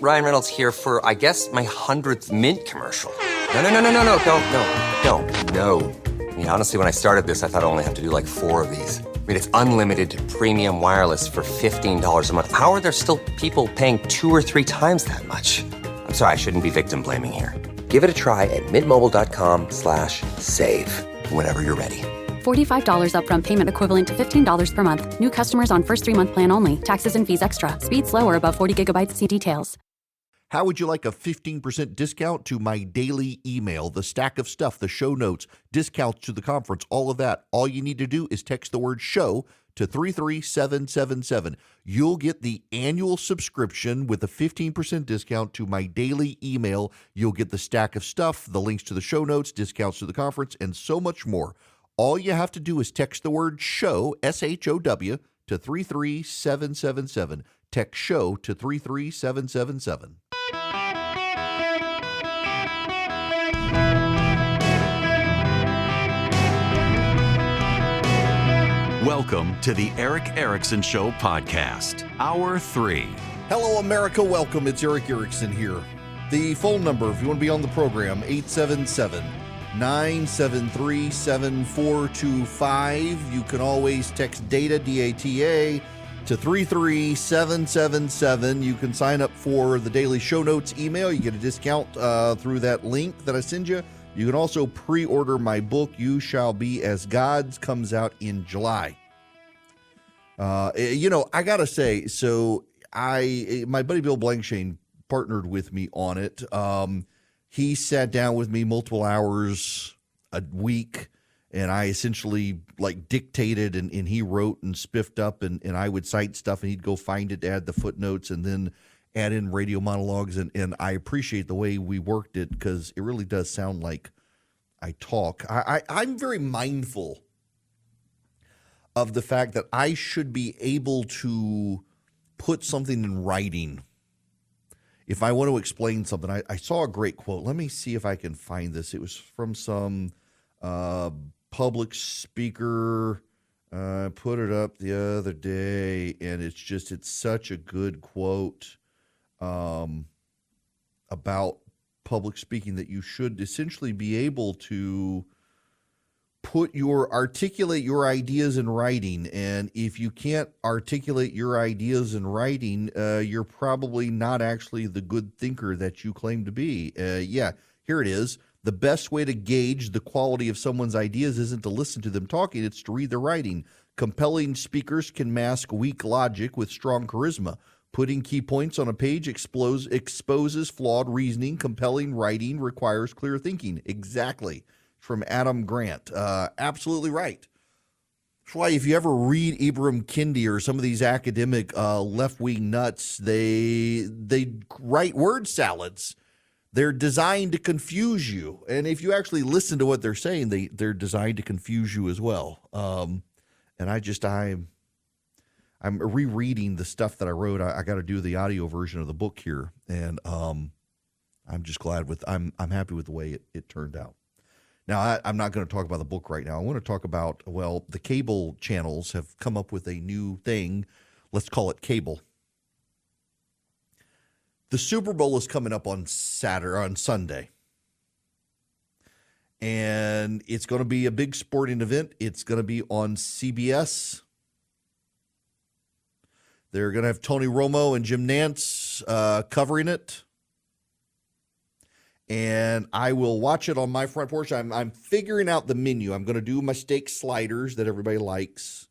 Ryan Reynolds here for, I guess, my 100th Mint commercial. No, don't. I mean, honestly, when I started this, I thought I only have to do like 4 of these. I mean, it's unlimited premium wireless for $15 a month. How are there still people paying 2 or 3 times that much? I'm sorry, I shouldn't be victim blaming here. Give it a try at mintmobile.com/save. Whenever you're ready. $45 upfront payment equivalent to $15 per month. New customers on first 3-month plan only. Taxes and fees extra. Speed slower above 40 gigabytes. See details. How would you like a 15% discount to my daily email, the stack of stuff, the show notes, discounts to the conference, all of that? All you need to do is text the word show to 33777. You'll get the annual subscription with a 15% discount to my daily email. You'll get the stack of stuff, the links to the show notes, discounts to the conference, and so much more. All you have to do is text the word show, SHOW, to 33777. Text show to 33777. Welcome to the Eric Erickson Show podcast, Hour 3. Hello, America. Welcome. It's Eric Erickson here. The phone number, if you want to be on the program, 877-973-7425. You can always text DATA, D-A-T-A, to 33777. You can sign up for the daily show notes email. You get a discount through that link that I send you. You can also pre-order my book, You Shall Be As Gods, comes out in July. I got to say, so my buddy Bill Blankshane partnered with me on it. He sat down with me multiple hours a week, and I essentially like dictated and he wrote and spiffed up and I would cite stuff and he'd go find it, add the footnotes, and then add in radio monologues. And I appreciate the way we worked it because it really does sound like I talk. I'm very mindful of the fact that I should be able to put something in writing if I want to explain something. I saw a great quote. Let me see if I can find this. It was from some public speaker. Put it up the other day, and it's such a good quote about public speaking, that you should essentially be able to articulate your ideas in writing. And if you can't articulate your ideas in writing, you're probably not actually the good thinker that you claim to be. Here it is. The best way to gauge the quality of someone's ideas isn't to listen to them talking, it's to read their writing. Compelling speakers can mask weak logic with strong charisma. Putting key points on a page exposes flawed reasoning. Compelling writing requires clear thinking. Exactly. From Adam Grant. Absolutely right. That's why if you ever read Ibram Kendi or some of these academic left-wing nuts, they write word salads. They're designed to confuse you. And if you actually listen to what they're saying, they're designed to confuse you as well. I'm rereading the stuff that I wrote. I got to do the audio version of the book here, and I'm just glad I'm happy with the way it turned out. Now, I'm not going to talk about the book right now. I want to talk about, the cable channels have come up with a new thing. Let's call it cable. The Super Bowl is coming up on Sunday. And it's going to be a big sporting event. It's going to be on CBS. They're going to have Tony Romo and Jim Nantz covering it. And I will watch it on my front porch. I'm figuring out the menu. I'm going to do my steak sliders that everybody likes.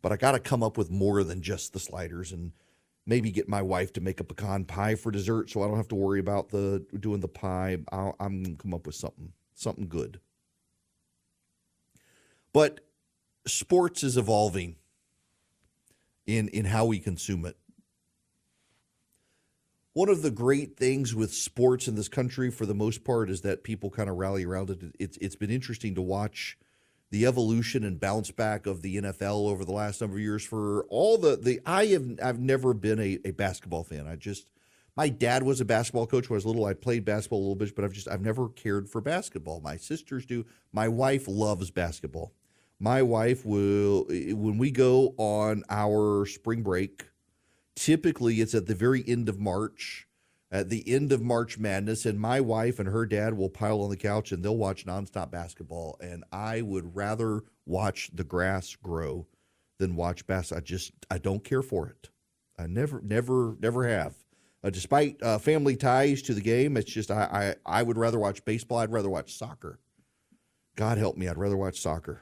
But I got to come up with more than just the sliders and maybe get my wife to make a pecan pie for dessert so I don't have to worry about doing the pie. I'm going to come up with something good. But sports is evolving in how we consume it. One of the great things with sports in this country, for the most part, is that people kind of rally around it. It's been interesting to watch the evolution and bounce back of the NFL over the last number of years. For all I've never been a basketball fan. My dad was a basketball coach when I was little. I played basketball a little bit, but I've never cared for basketball. My sisters do. My wife loves basketball. My wife will, when we go on our spring break Typically, it's at the very end of March, at the end of March Madness, and my wife and her dad will pile on the couch and they'll watch nonstop basketball. And I would rather watch the grass grow than watch basketball. I don't care for it. I never have. Despite family ties to the game, it's just I would rather watch baseball. I'd rather watch soccer. God help me, I'd rather watch soccer.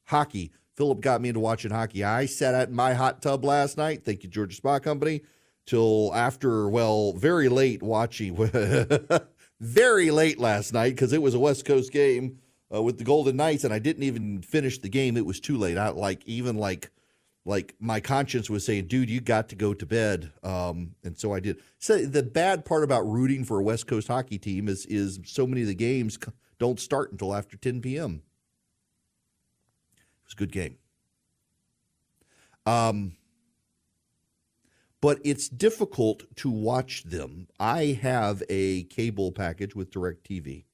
Hockey. Philip got me into watching hockey. I sat out in my hot tub last night, thank you, Georgia Spa Company, till after, very late watching. Very late last night because it was a West Coast game with the Golden Knights, and I didn't even finish the game. It was too late. Like my conscience was saying, dude, you got to go to bed. And so I did. So the bad part about rooting for a West Coast hockey team is so many of the games don't start until after 10 p.m. It was a good game. But it's difficult to watch them. I have a cable package with DirecTV.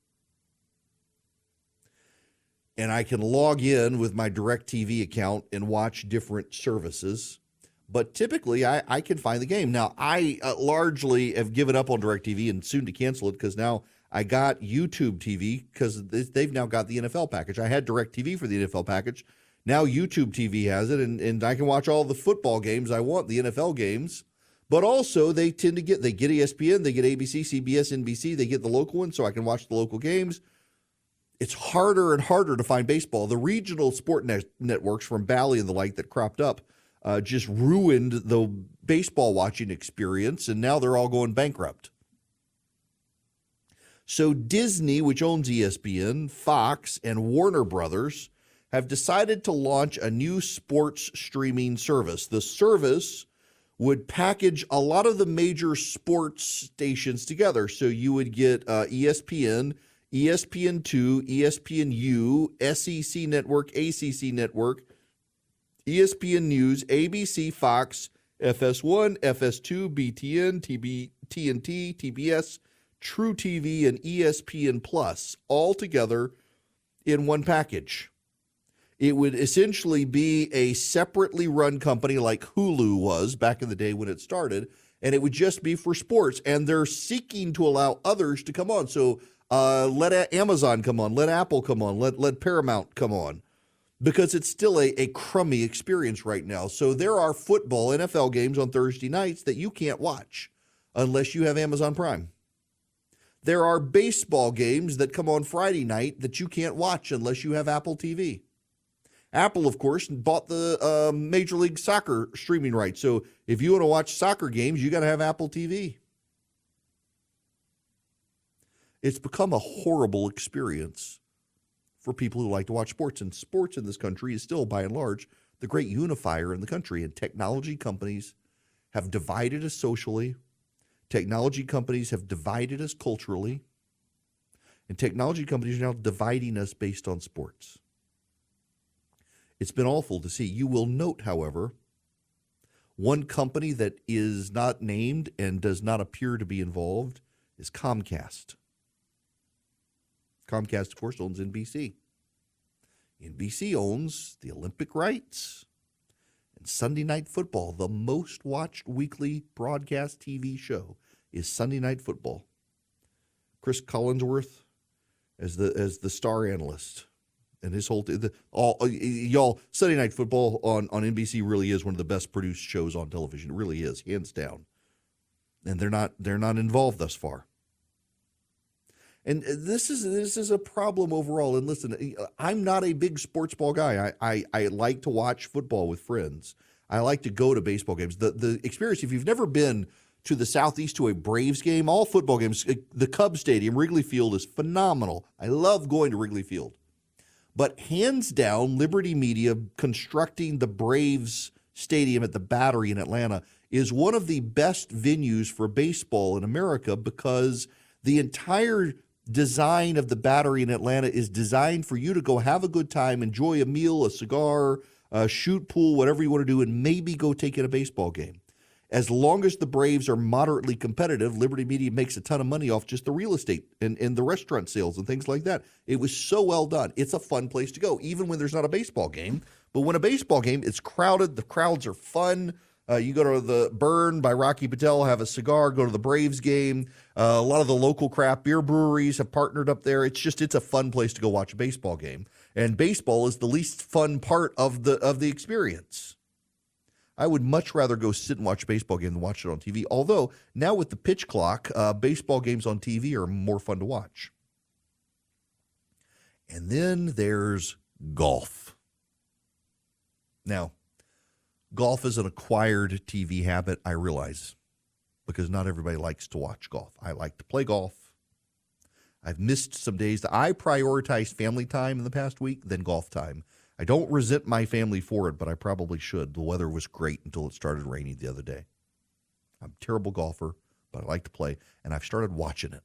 And I can log in with my DirecTV account and watch different services. But typically, I can find the game. Now, I largely have given up on DirecTV and soon to cancel it because now I got YouTube TV because they've now got the NFL package. I had DirecTV for the NFL package. Now YouTube TV has it, and I can watch all the football games I want, the NFL games. But also, they get ESPN, they get ABC, CBS, NBC, they get the local ones, so I can watch the local games. It's harder and harder to find baseball. The regional sport networks from Bally and the like that cropped up just ruined the baseball watching experience, and now they're all going bankrupt. So Disney, which owns ESPN, Fox, and Warner Brothers, have decided to launch a new sports streaming service. The service would package a lot of the major sports stations together. So you would get ESPN, ESPN2, ESPNU, SEC Network, ACC Network, ESPN News, ABC, Fox, FS1, FS2, BTN, TNT, TBS, True TV, and ESPN Plus, all together in one package. It would essentially be a separately run company like Hulu was back in the day when it started, and it would just be for sports. And they're seeking to allow others to come on. So let Amazon come on, let Apple come on, let Paramount come on, because it's still a crummy experience right now. So there are football, NFL games on Thursday nights that you can't watch unless you have Amazon Prime. There are baseball games that come on Friday night that you can't watch unless you have Apple TV. Apple, of course, bought the Major League Soccer streaming rights. So if you want to watch soccer games, you got to have Apple TV. It's become a horrible experience for people who like to watch sports. And sports in this country is still, by and large, the great unifier in the country. And technology companies have divided us socially. Technology companies have divided us culturally. And technology companies are now dividing us based on sports. It's been awful to see. You will note, however, one company that is not named and does not appear to be involved is Comcast. Comcast, of course, owns NBC. NBC owns the Olympic rights and Sunday Night Football. The most watched weekly broadcast TV show is Sunday Night Football. Chris Collinsworth as the star analyst. And his whole y'all, Sunday Night Football on NBC really is one of the best produced shows on television. It really is, hands down. And they're not involved thus far. And this is a problem overall. And listen, I'm not a big sports ball guy. I like to watch football with friends. I like to go to baseball games. The experience, if you've never been to the Southeast to a Braves game, all football games, the Cubs Stadium, Wrigley Field is phenomenal. I love going to Wrigley Field. But hands down, Liberty Media constructing the Braves Stadium at the Battery in Atlanta is one of the best venues for baseball in America because the entire design of the Battery in Atlanta is designed for you to go have a good time, enjoy a meal, a cigar, shoot pool, whatever you want to do, and maybe go take in a baseball game. As long as the Braves are moderately competitive, Liberty Media makes a ton of money off just the real estate and the restaurant sales and things like that. It was so well done. It's a fun place to go, even when there's not a baseball game. But when a baseball game, it's crowded. The crowds are fun. You go to the Burn by Rocky Patel, have a cigar, go to the Braves game. A lot of the local craft beer breweries have partnered up there. It's a fun place to go watch a baseball game. And baseball is the least fun part of the experience. I would much rather go sit and watch a baseball game than watch it on TV. Although now with the pitch clock, baseball games on TV are more fun to watch. And then there's golf. Now, golf is an acquired TV habit, I realize, because not everybody likes to watch golf. I like to play golf. I've missed some days. I prioritized family time in the past week than golf time. I don't resent my family for it, but I probably should. The weather was great until it started raining the other day. I'm a terrible golfer, but I like to play, and I've started watching it.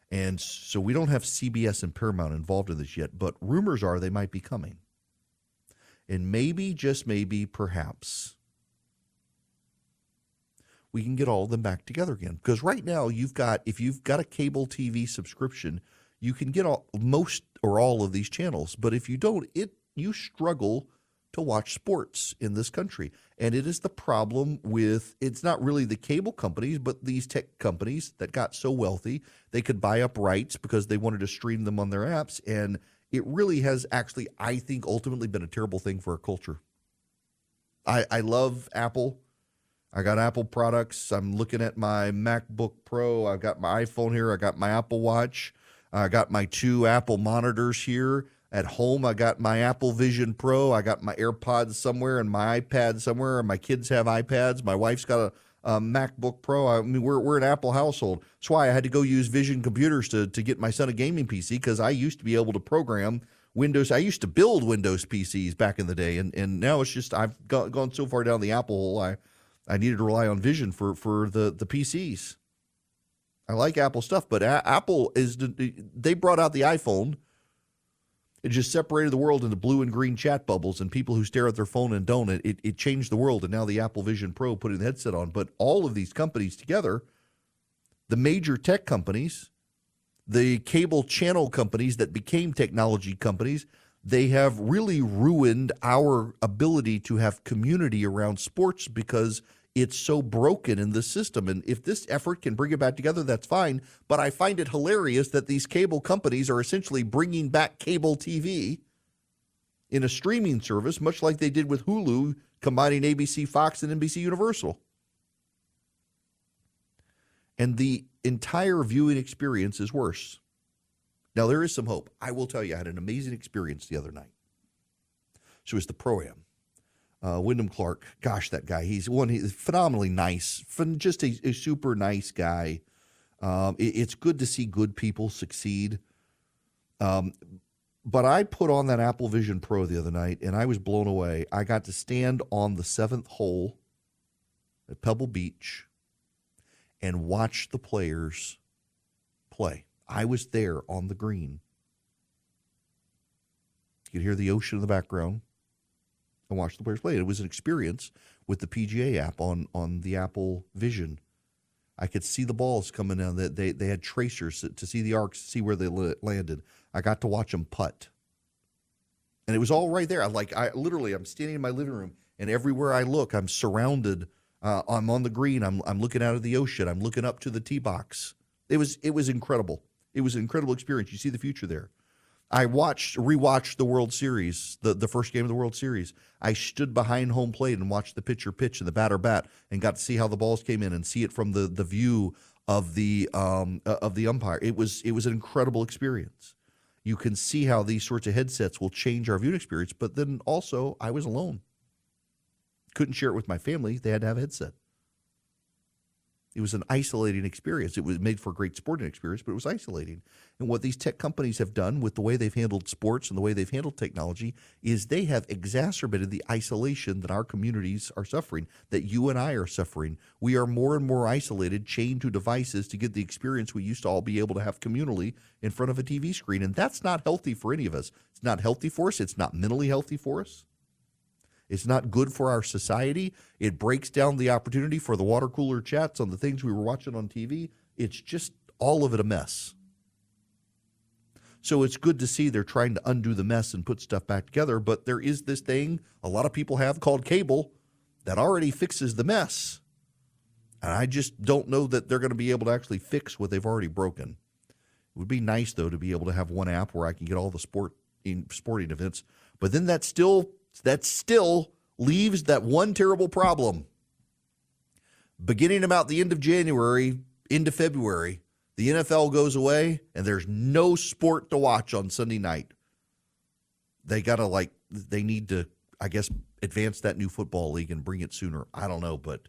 And so we don't have CBS and Paramount involved in this yet, but rumors are they might be coming. And maybe, just maybe, perhaps, we can get all of them back together again. Because right now, if you've got a cable TV subscription, you can get most or all of these channels. But if you don't, you struggle to watch sports in this country. And it is the problem with, it's not really the cable companies, but these tech companies that got so wealthy, they could buy up rights because they wanted to stream them on their apps. And it really has actually, I think, ultimately been a terrible thing for our culture. I love Apple. I got Apple products. I'm looking at my MacBook Pro. I've got my iPhone here. I got my Apple Watch. I got my 2 Apple monitors here. At home, I got my Apple Vision Pro. I got my AirPods somewhere and my iPad somewhere. And my kids have iPads. My wife's got a MacBook Pro. I mean, we're an Apple household. That's why I had to go use Vision computers to get my son a gaming PC, because I used to be able to program Windows. I used to build Windows PCs back in the day, and now it's just I've gone so far down the Apple hole. I needed to rely on Vision for the PCs. I like Apple stuff, but Apple they brought out the iPhone. It just separated the world into blue and green chat bubbles and people who stare at their phone and don't. It changed the world, and now the Apple Vision Pro putting the headset on. But all of these companies together, the major tech companies, the cable channel companies that became technology companies, they have really ruined our ability to have community around sports because it's so broken in the system. And if this effort can bring it back together, that's fine. But I find it hilarious that these cable companies are essentially bringing back cable TV in a streaming service, much like they did with Hulu, combining ABC, Fox, and NBC Universal. And the entire viewing experience is worse. Now, there is some hope. I will tell you, I had an amazing experience the other night. So it was the Pro-Am. Wyndham Clark, gosh, that guy, he's phenomenally nice, just a super nice guy. It's good to see good people succeed. But I put on that Apple Vision Pro the other night, and I was blown away. I got to stand on the 7th hole at Pebble Beach and watch the players play. I was there on the green. You could hear the ocean in the background and watch the players play. It was an experience with the PGA app on the Apple Vision. I could see the balls coming down. They had tracers to see the arcs, to see where they landed. I got to watch them putt. And it was all right there. I'm standing in my living room, and everywhere I look, I'm surrounded. I'm on the green. I'm looking out at the ocean. I'm looking up to the tee box. It was incredible. It was an incredible experience. You see the future there. I rewatched the World Series, the first game of the World Series. I stood behind home plate and watched the pitcher pitch and the batter bat, and got to see how the balls came in and see it from the view of the umpire. It was an incredible experience. You can see how these sorts of headsets will change our viewing experience. But then also, I was alone. Couldn't share it with my family. They had to have a headset. It was an isolating experience. It was made for a great sporting experience, but it was isolating. And what these tech companies have done with the way they've handled sports and the way they've handled technology is they have exacerbated the isolation that our communities are suffering, that you and I are suffering. We are more and more isolated, chained to devices to get the experience we used to all be able to have communally in front of a TV screen. And that's not healthy for any of us. It's not healthy for us. It's not mentally healthy for us. It's not good for our society. It breaks down the opportunity for the water cooler chats on the things we were watching on TV. It's just all of it a mess. So it's good to see they're trying to undo the mess and put stuff back together. But there is this thing a lot of people have called cable that already fixes the mess. And I just don't know that they're going to be able to actually fix what they've already broken. It would be nice, though, to be able to have one app where I can get all the sporting events. But then that still leaves that one terrible problem. Beginning about the end of January into February, the NFL goes away, and there's no sport to watch on Sunday night. They need to, I guess, advance that new football league and bring it sooner. I don't know, but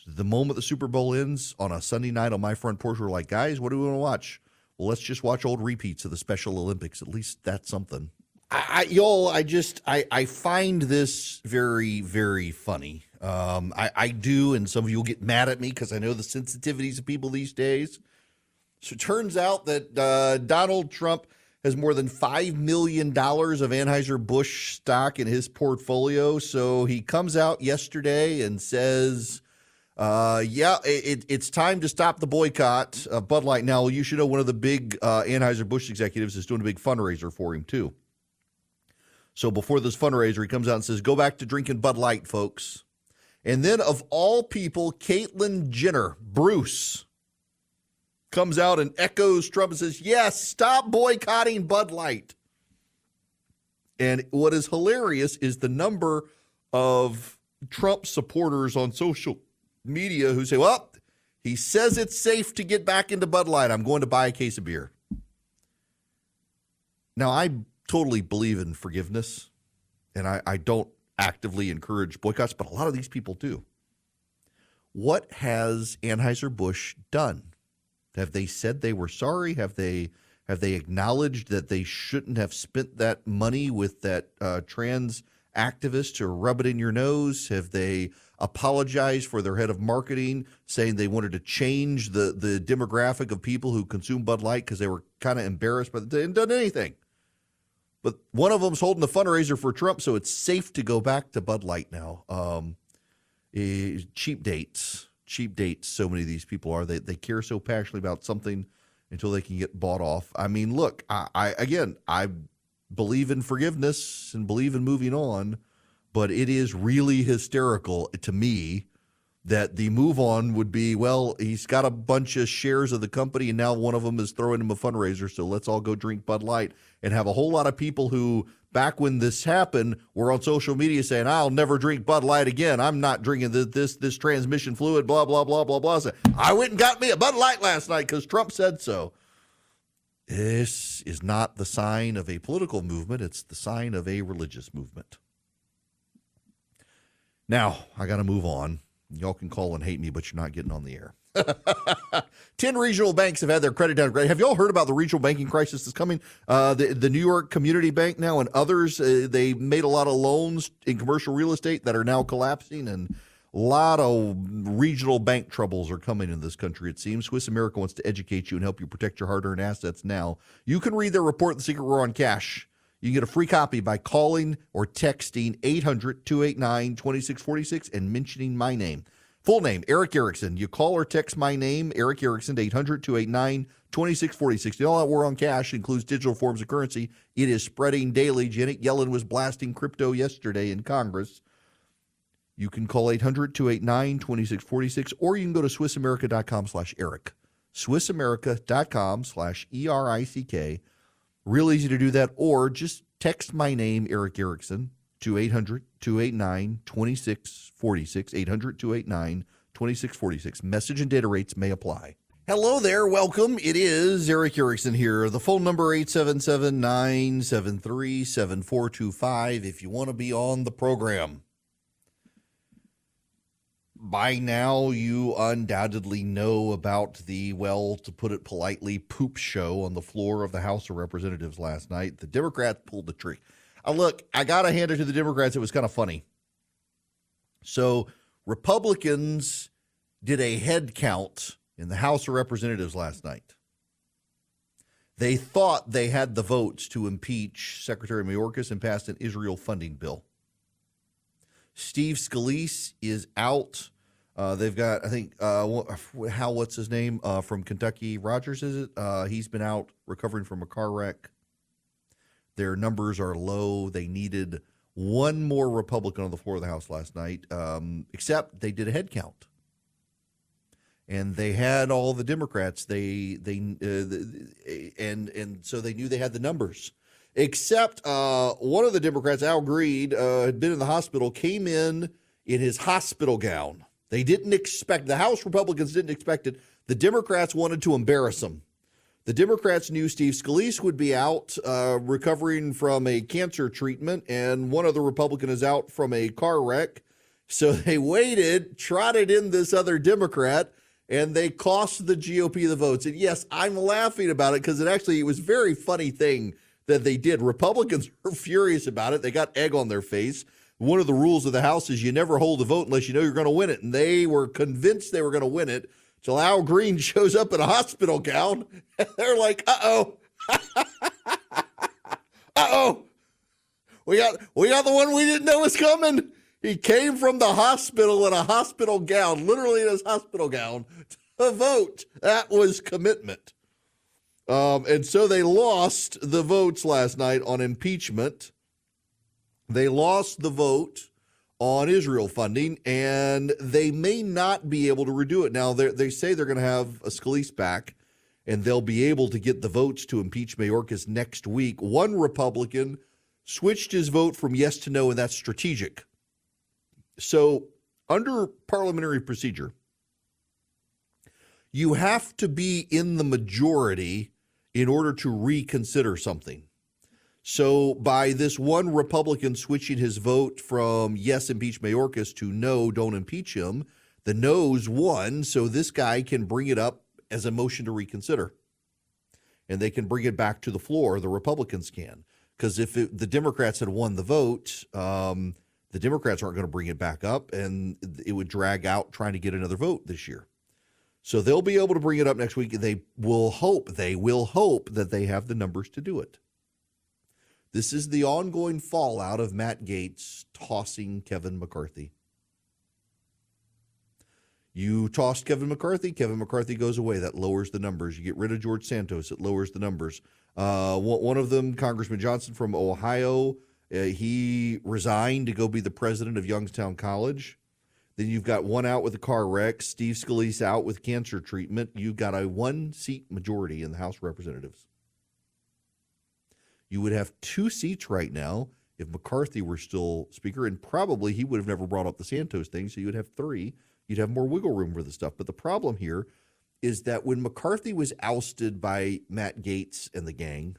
the moment the Super Bowl ends on a Sunday night on my front porch, we're like, guys, what do we want to watch? Well, let's just watch old repeats of the Special Olympics. At least that's something. I find this very, very funny. I do, and some of you will get mad at me because I know the sensitivities of people these days. So it turns out that Donald Trump has more than $5 million of Anheuser-Busch stock in his portfolio. So he comes out yesterday and says, it's time to stop the boycott of Bud Light. Now, you should know one of the big Anheuser-Busch executives is doing a big fundraiser for him, too. So before this fundraiser, he comes out and says, go back to drinking Bud Light, folks. And then, of all people, Caitlyn Jenner, Bruce, comes out and echoes Trump and says, yes, stop boycotting Bud Light. And what is hilarious is the number of Trump supporters on social media who say, well, he says it's safe to get back into Bud Light. I'm going to buy a case of beer. Now, I totally believe in forgiveness, and I don't actively encourage boycotts, but a lot of these people do. What has Anheuser-Busch done? Have they said they were sorry? Have they acknowledged that they shouldn't have spent that money with that trans activist to rub it in your nose? Have they apologized for their head of marketing, saying they wanted to change the demographic of people who consume Bud Light because they were kind of embarrassed, but they hadn't done anything? But one of them's holding the fundraiser for Trump, so it's safe to go back to Bud Light now. Cheap dates. So many of these people are. They care so passionately about something until they can get bought off. I mean, look, I believe in forgiveness and believe in moving on, but it is really hysterical to me that the move on would be, well, he's got a bunch of shares of the company, and now one of them is throwing him a fundraiser, so let's all go drink Bud Light, and have a whole lot of people who, back when this happened, were on social media saying, I'll never drink Bud Light again. I'm not drinking this transmission fluid, blah, blah, blah, blah, blah. So I went and got me a Bud Light last night because Trump said so. This is not the sign of a political movement. It's the sign of a religious movement. Now, I got to move on. Y'all can call and hate me, but you're not getting on the air. 10 regional banks have had their credit downgraded. Have y'all heard about the regional banking crisis that's coming? The New York Community Bank now and others, they made a lot of loans in commercial real estate that are now collapsing, and a lot of regional bank troubles are coming in this country, it seems. Swiss America wants to educate you and help you protect your hard-earned assets now. You can read their report, The Secret War on Cash. You can get a free copy by calling or texting 800-289-2646 and mentioning my name. Full name, Eric Erickson. You call or text my name, Eric Erickson, to 800-289-2646. You know that War on Cash includes digital forms of currency. It is spreading daily. Janet Yellen was blasting crypto yesterday in Congress. You can call 800-289-2646, or you can go to SwissAmerica.com/Eric. SwissAmerica.com/ERICK. Real easy to do that, or just text my name, Eric Erickson, to 800-289-2646, 800-289-2646. Message and data rates may apply. Hello there. Welcome. It is Eric Erickson here. The phone number 877-973-7425 if you want to be on the program. By now, you undoubtedly know about the, well, to put it politely, poop show on the floor of the House of Representatives last night. The Democrats pulled the trigger. Look, I got to hand it to the Democrats. It was kind of funny. So Republicans did a head count in the House of Representatives last night. They thought they had the votes to impeach Secretary Mayorkas and pass an Israel funding bill. Steve Scalise is out. They've got, I think, what's his name from Kentucky? Rogers, is it? He's been out recovering from a car wreck. Their numbers are low. They needed one more Republican on the floor of the House last night, except they did a head count. And they had all the Democrats. And so they knew they had the numbers. Except one of the Democrats, Al Green, had been in the hospital, came in his hospital gown. They didn't expect, the House Republicans didn't expect it. The Democrats wanted to embarrass him. The Democrats knew Steve Scalise would be out recovering from a cancer treatment, and one other Republican is out from a car wreck. So they waited, trotted in this other Democrat, and they cost the GOP the votes. And yes, I'm laughing about it because it was a very funny thing that they did. Republicans were furious about it. They got egg on their face. One of the rules of the House is you never hold a vote unless you know you're going to win it. And they were convinced they were going to win it. So Al Green shows up in a hospital gown, and they're like, uh-oh. Uh-oh. We got the one we didn't know was coming. He came from the hospital in a hospital gown, literally in his hospital gown, to vote. That was commitment. And so they lost the votes last night on impeachment. They lost the vote on Israel funding, and they may not be able to redo it. Now, they say they're going to have a Scalise back, and they'll be able to get the votes to impeach Mayorkas next week. One Republican switched his vote from yes to no, and that's strategic. So under parliamentary procedure, you have to be in the majority in order to reconsider something. So by this one Republican switching his vote from yes, impeach Mayorkas to no, don't impeach him, the no's won, so this guy can bring it up as a motion to reconsider. And they can bring it back to the floor, the Republicans can. Because if the Democrats had won the vote, the Democrats aren't going to bring it back up, and it would drag out trying to get another vote this year. So they'll be able to bring it up next week, and they will hope that they have the numbers to do it. This is the ongoing fallout of Matt Gaetz tossing Kevin McCarthy. You tossed Kevin McCarthy goes away. That lowers the numbers. You get rid of George Santos, it lowers the numbers. One of them, Congressman Johnson from Ohio, he resigned to go be the president of Youngstown College. Then you've got one out with a car wreck, Steve Scalise out with cancer treatment. You've got a one-seat majority in the House of Representatives. You would have 2 seats right now if McCarthy were still Speaker, and probably he would have never brought up the Santos thing, so you would have 3. You'd have more wiggle room for the stuff. But the problem here is that when McCarthy was ousted by Matt Gaetz and the gang,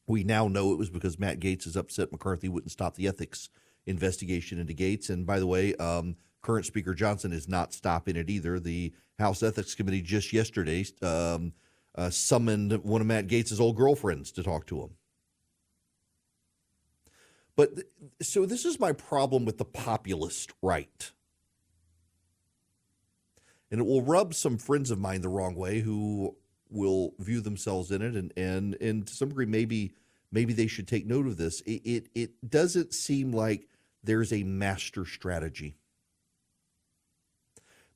we now know it was because Matt Gaetz is upset McCarthy wouldn't stop the ethics investigation into Gaetz. And by the way, current Speaker Johnson is not stopping it either. The House Ethics Committee just yesterday summoned one of Matt Gaetz's old girlfriends to talk to him. But so this is my problem with the populist right. And it will rub some friends of mine the wrong way who will view themselves in it. And to some degree, maybe they should take note of this. It doesn't seem like there's a master strategy.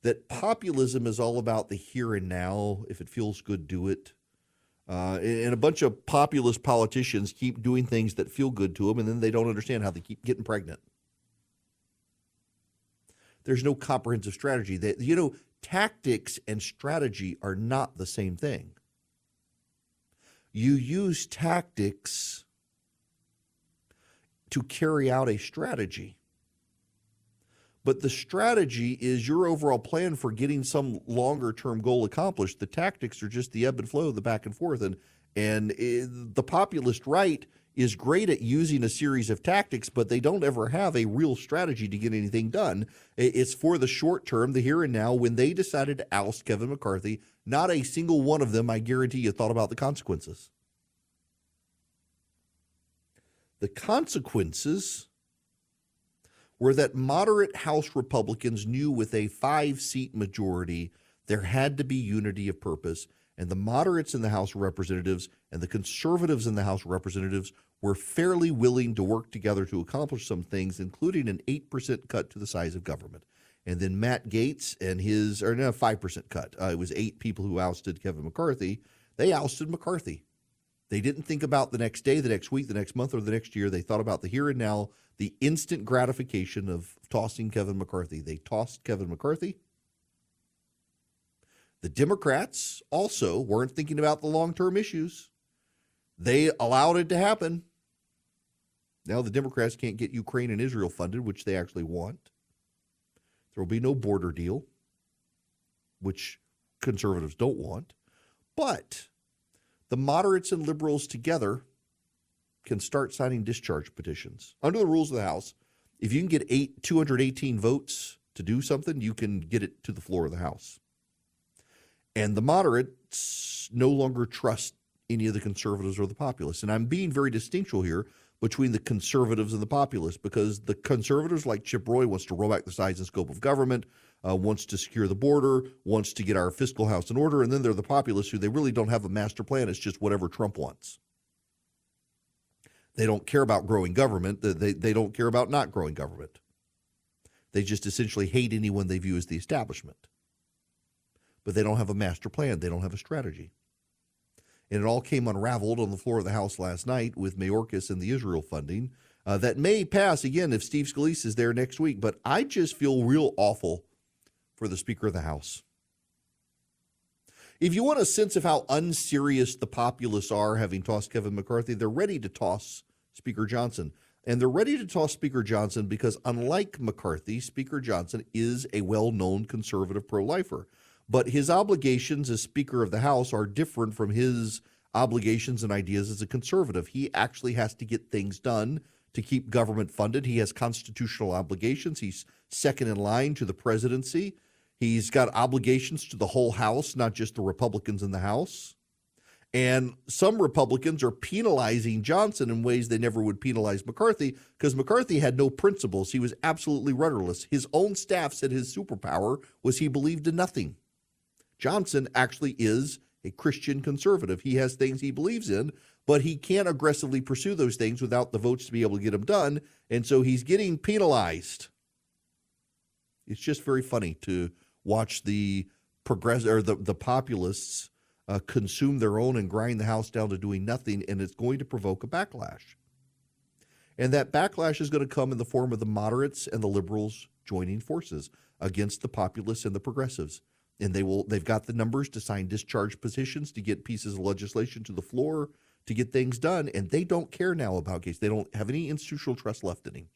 That populism is all about the here and now. If it feels good, do it. And a bunch of populist politicians keep doing things that feel good to them, and then they don't understand how they keep getting pregnant. There's no comprehensive strategy. Tactics and strategy are not the same thing. You use tactics to carry out a strategy. But the strategy is your overall plan for getting some longer-term goal accomplished. The tactics are just the ebb and flow, the back and forth. And the populist right is great at using a series of tactics, but they don't ever have a real strategy to get anything done. It's for the short term, the here and now. When they decided to oust Kevin McCarthy, not a single one of them, I guarantee you, thought about the consequences. The consequences were that moderate House Republicans knew with a 5-seat majority there had to be unity of purpose, and the moderates in the House of Representatives and the conservatives in the House of Representatives were fairly willing to work together to accomplish some things, including an 8% cut to the size of government. And then Matt Gaetz and 5% cut. It was 8 people who ousted Kevin McCarthy. They ousted McCarthy. They didn't think about the next day, the next week, the next month, or the next year. They thought about the here and now, the instant gratification of tossing Kevin McCarthy. They tossed Kevin McCarthy. The Democrats also weren't thinking about the long-term issues. They allowed it to happen. Now the Democrats can't get Ukraine and Israel funded, which they actually want. There will be no border deal, which conservatives don't want. But the moderates and liberals together can start signing discharge petitions. Under the rules of the House, if you can get 218 votes to do something, you can get it to the floor of the House. And the moderates no longer trust any of the conservatives or the populists. And I'm being very distinctual here between the conservatives and the populists, because the conservatives, like Chip Roy, wants to roll back the size and scope of government, wants to secure the border, wants to get our fiscal house in order, and then there are the populists who they really don't have a master plan. It's just whatever Trump wants. They don't care about growing government. They don't care about not growing government. They just essentially hate anyone they view as the establishment. But they don't have a master plan. They don't have a strategy. And it all came unraveled on the floor of the House last night with Mayorkas and the Israel funding. That may pass, again, if Steve Scalise is there next week. But I just feel real awful for the Speaker of the House. If you want a sense of how unserious the populists are, having tossed Kevin McCarthy, they're ready to toss Speaker Johnson. And they're ready to toss Speaker Johnson because, unlike McCarthy, Speaker Johnson is a well-known conservative pro-lifer. But his obligations as Speaker of the House are different from his obligations and ideas as a conservative. He actually has to get things done to keep government funded. He has constitutional obligations. He's second in line to the presidency. He's got obligations to the whole House, not just the Republicans in the House. And some Republicans are penalizing Johnson in ways they never would penalize McCarthy, because McCarthy had no principles. He was absolutely rudderless. His own staff said his superpower was he believed in nothing. Johnson actually is a Christian conservative. He has things he believes in, but he can't aggressively pursue those things without the votes to be able to get them done, and so he's getting penalized. It's just very funny to watch the populists consume their own and grind the House down to doing nothing, and it's going to provoke a backlash. And that backlash is going to come in the form of the moderates and the liberals joining forces against the populists and the progressives. And they've got the numbers to sign discharge petitions, to get pieces of legislation to the floor, to get things done. And they don't care now about Gates. They don't have any institutional trust left in him.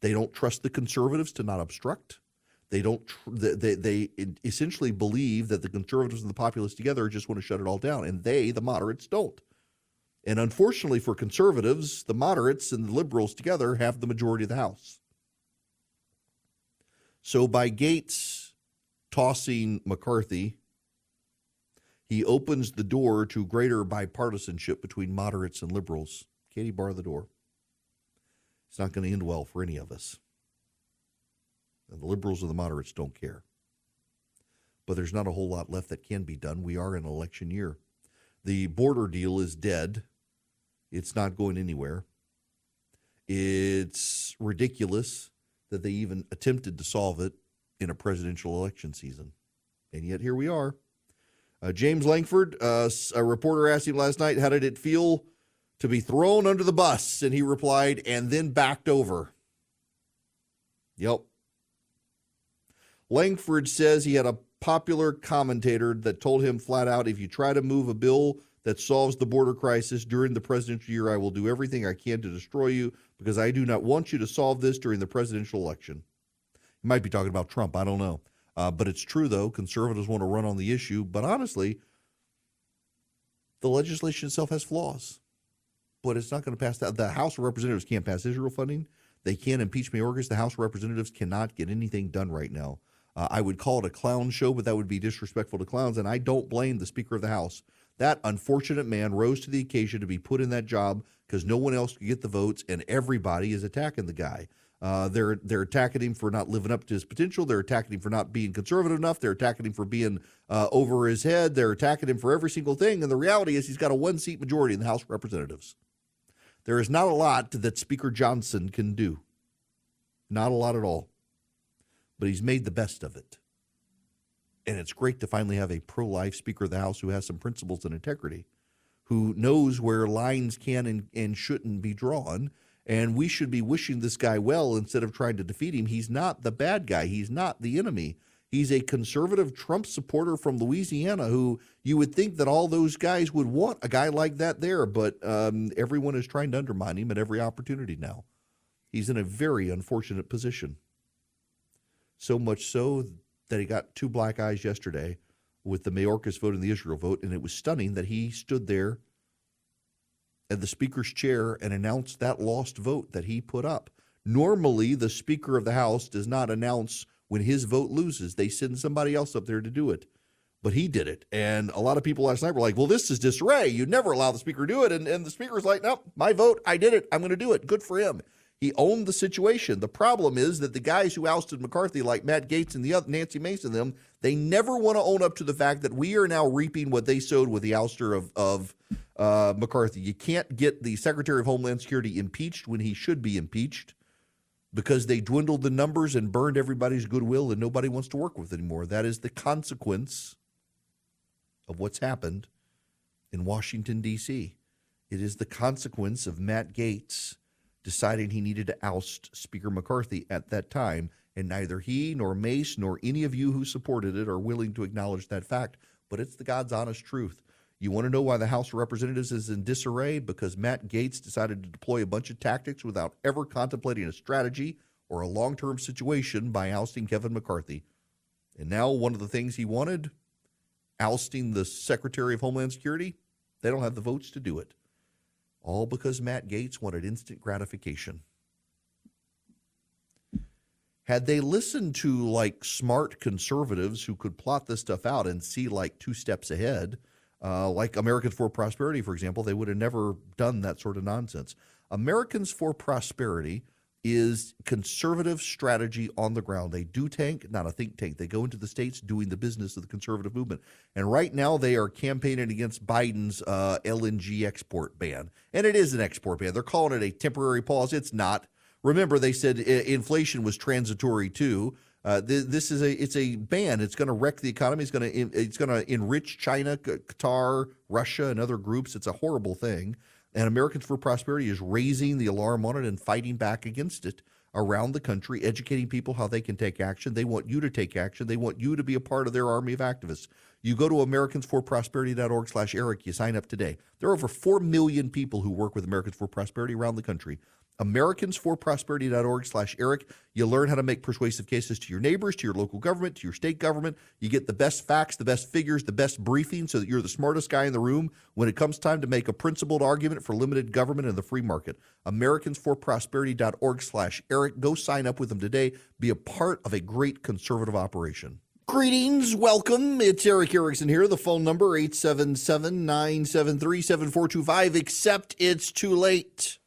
They don't trust the conservatives to not obstruct. They essentially believe that the conservatives and the populists together just want to shut it all down. And the moderates, don't. And unfortunately for conservatives, the moderates and the liberals together have the majority of the House. So by Gates tossing McCarthy, he opens the door to greater bipartisanship between moderates and liberals. Katie, bar the door. It's not going to end well for any of us. And the liberals and the moderates don't care. But there's not a whole lot left that can be done. We are in an election year. The border deal is dead. It's not going anywhere. It's ridiculous that they even attempted to solve it in a presidential election season. And yet here we are. James Langford, a reporter asked him last night, how did it feel to be thrown under the bus? And he replied, and then backed over. Yep. Langford says he had a popular commentator that told him flat out, if you try to move a bill that solves the border crisis during the presidential year, I will do everything I can to destroy you, because I do not want you to solve this during the presidential election. He might be talking about Trump. I don't know. But it's true, though. Conservatives want to run on the issue. But honestly, the legislation itself has flaws. But it's not going to pass that. The House of Representatives can't pass Israel funding. They can't impeach Mayorkas. The House of Representatives cannot get anything done right now. I would call it a clown show, but that would be disrespectful to clowns. And I don't blame the Speaker of the House. That unfortunate man rose to the occasion to be put in that job because no one else could get the votes, and everybody is attacking the guy. They're attacking him for not living up to his potential. They're attacking him for not being conservative enough. They're attacking him for being over his head. They're attacking him for every single thing. And the reality is he's got a one-seat majority in the House of Representatives. There is not a lot that Speaker Johnson can do. Not a lot at all. But he's made the best of it. And it's great to finally have a pro-life Speaker of the House who has some principles and integrity, who knows where lines can and shouldn't be drawn. And we should be wishing this guy well instead of trying to defeat him. He's not the bad guy. He's not the enemy. He's a conservative Trump supporter from Louisiana who you would think that all those guys would want a guy like that there. But everyone is trying to undermine him at every opportunity now. He's in a very unfortunate position. So much so that he got 2 black eyes yesterday with the Mayorkas vote and the Israel vote, and it was stunning that he stood there at the speaker's chair and announced that lost vote that he put up. Normally, the Speaker of the House does not announce when his vote loses. They send somebody else up there to do it. But he did it. And a lot of people last night were like, well, this is disarray. You'd never allow the Speaker to do it. And the Speaker's like, nope, my vote, I did it. I'm going to do it. Good for him. He owned the situation. The problem is that the guys who ousted McCarthy, like Matt Gaetz and the other Nancy Mason, them, they never want to own up to the fact that we are now reaping what they sowed with the ouster of McCarthy. You can't get the Secretary of Homeland Security impeached when he should be impeached because they dwindled the numbers and burned everybody's goodwill and nobody wants to work with it anymore. That is the consequence of what's happened in Washington, D.C. It is the consequence of Matt Gaetz deciding he needed to oust Speaker McCarthy at that time, and neither he nor Mace nor any of you who supported it are willing to acknowledge that fact, but it's the God's honest truth. You want to know why the House of Representatives is in disarray? Because Matt Gaetz decided to deploy a bunch of tactics without ever contemplating a strategy or a long-term situation by ousting Kevin McCarthy. And now one of the things he wanted, ousting the Secretary of Homeland Security, they don't have the votes to do it. All because Matt Gaetz wanted instant gratification. Had they listened to like smart conservatives who could plot this stuff out and see like 2 steps ahead, like Americans for Prosperity, for example, they would have never done that sort of nonsense. Americans for Prosperity is conservative strategy on the ground. They do tank, not a think tank. They go into the states doing the business of the conservative movement. And right now they are campaigning against Biden's LNG export ban. And it is an export ban. They're calling it a temporary pause. It's not. Remember, they said inflation was transitory too. It's a ban. It's going to wreck the economy. It's going to enrich China, Qatar, Russia, and other groups. It's a horrible thing. And Americans for Prosperity is raising the alarm on it and fighting back against it around the country, educating people how they can take action. They want you to take action. They want you to be a part of their army of activists. You go to americansforprosperity.org/Eric. You sign up today. There are over 4 million people who work with Americans for Prosperity around the country. americansforprosperity.org/Eric. You learn how to make persuasive cases to your neighbors, to your local government, to your state government. You get the best facts, the best figures, the best briefing so that you're the smartest guy in the room when it comes time to make a principled argument for limited government and the free market. americansforprosperity.org/Eric. Go sign up with them today. Be a part of a great conservative operation. Greetings, welcome. It's Eric Erickson here. The phone number 877-973-7425, except it's too late.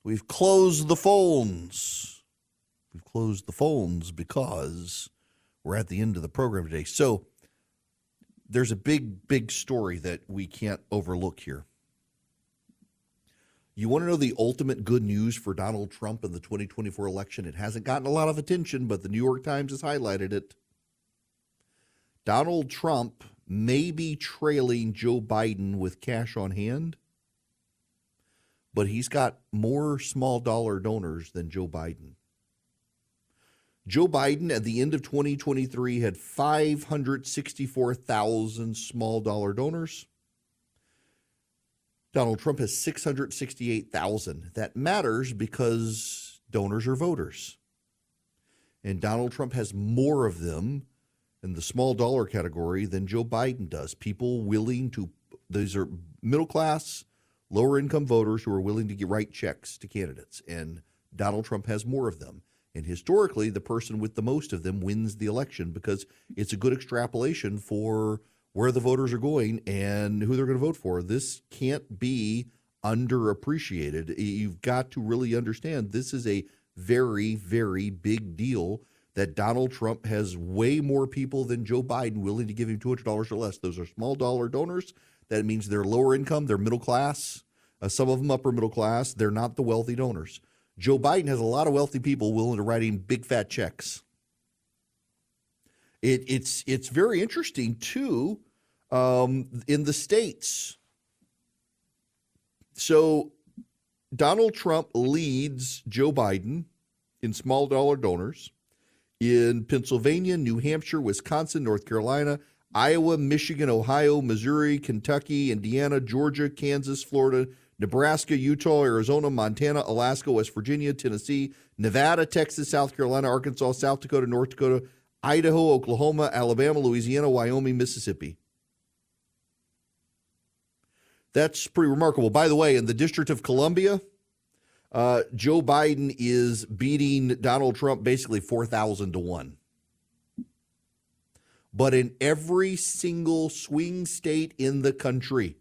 We've closed the phones. We've closed the phones because we're at the end of the program today. So there's a big story that we can't overlook here. You want to know the ultimate good news for Donald Trump in the 2024 election? It hasn't gotten a lot of attention, but the New York Times has highlighted it. Donald Trump may be trailing Joe Biden with cash on hand, but he's got more small dollar donors than Joe Biden. Joe Biden at the end of 2023 had 564,000 small dollar donors. Donald Trump has 668,000. That matters because donors are voters. And Donald Trump has more of them in the small dollar category than Joe Biden does. People willing to, these are middle class, lower income voters who are willing to write checks to candidates. And Donald Trump has more of them. And historically, the person with the most of them wins the election because it's a good extrapolation for where the voters are going and who they're going to vote for. This can't be underappreciated. You've got to really understand this is a very, very big deal that Donald Trump has way more people than Joe Biden willing to give him $200 or less. Those are small dollar donors. That means they're lower income, they're middle class, some of them upper middle class. They're not the wealthy donors. Joe Biden has a lot of wealthy people willing to write him big fat checks. It's very interesting, too, in the states. So Donald Trump leads Joe Biden in small dollar donors in Pennsylvania, New Hampshire, Wisconsin, North Carolina, Iowa, Michigan, Ohio, Missouri, Kentucky, Indiana, Georgia, Kansas, Florida, Nebraska, Utah, Arizona, Montana, Alaska, West Virginia, Tennessee, Nevada, Texas, South Carolina, Arkansas, South Dakota, North Dakota, Idaho, Oklahoma, Alabama, Louisiana, Wyoming, Mississippi. That's pretty remarkable. By the way, in the District of Columbia, Joe Biden is beating Donald Trump basically 4,000 to 1. But in every single swing state in the country,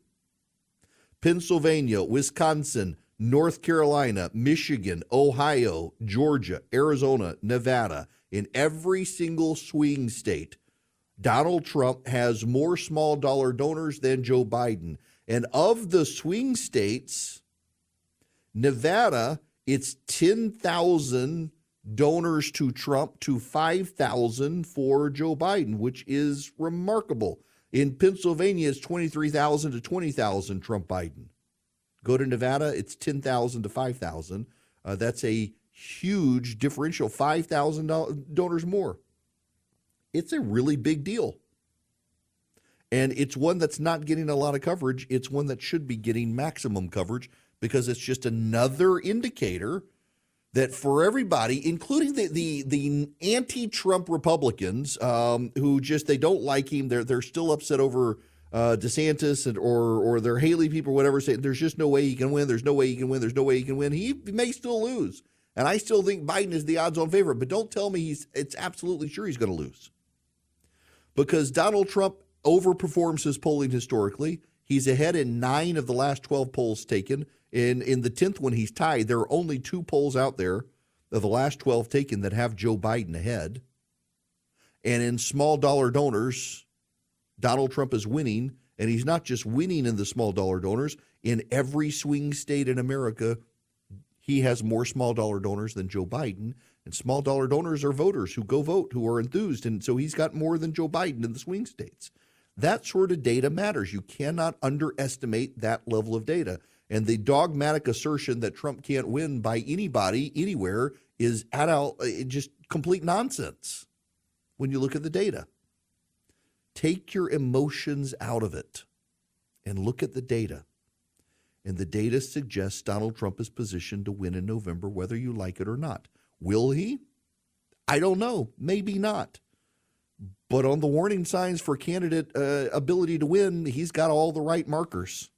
Pennsylvania, Wisconsin, North Carolina, Michigan, Ohio, Georgia, Arizona, Nevada, in every single swing state, Donald Trump has more small dollar donors than Joe Biden. And of the swing states, Nevada, it's 10,000 donors to Trump to 5,000 for Joe Biden, which is remarkable. In Pennsylvania, it's 23,000 to 20,000 Trump Biden. Go to Nevada, it's 10,000 to 5,000. That's a huge differential, 5,000 donors more. It's a really big deal. And it's one that's not getting a lot of coverage. It's one that should be getting maximum coverage because it's just another indicator that for everybody, including the anti-Trump Republicans who just, they don't like him. They're still upset over DeSantis or their Haley people or whatever, saying there's just no way he can win. There's no way he can win. There's no way he can win. He may still lose. And I still think Biden is the odds-on favorite. But don't tell me it's absolutely sure he's going to lose. Because Donald Trump overperforms his polling historically. He's ahead in 9 of the last 12 polls taken. In the 10th one, he's tied. There are only 2 polls out there of the last 12 taken that have Joe Biden ahead. And in small dollar donors, Donald Trump is winning. And he's not just winning in the small dollar donors. In every swing state in America, he has more small dollar donors than Joe Biden. And small dollar donors are voters who go vote, who are enthused. And so he's got more than Joe Biden in the swing states. That sort of data matters. You cannot underestimate that level of data. And the dogmatic assertion that Trump can't win by anybody, anywhere, is just complete nonsense when you look at the data. Take your emotions out of it and look at the data. And the data suggests Donald Trump is positioned to win in November, whether you like it or not. Will he? I don't know. Maybe not. But on the warning signs for candidate ability to win, he's got all the right markers.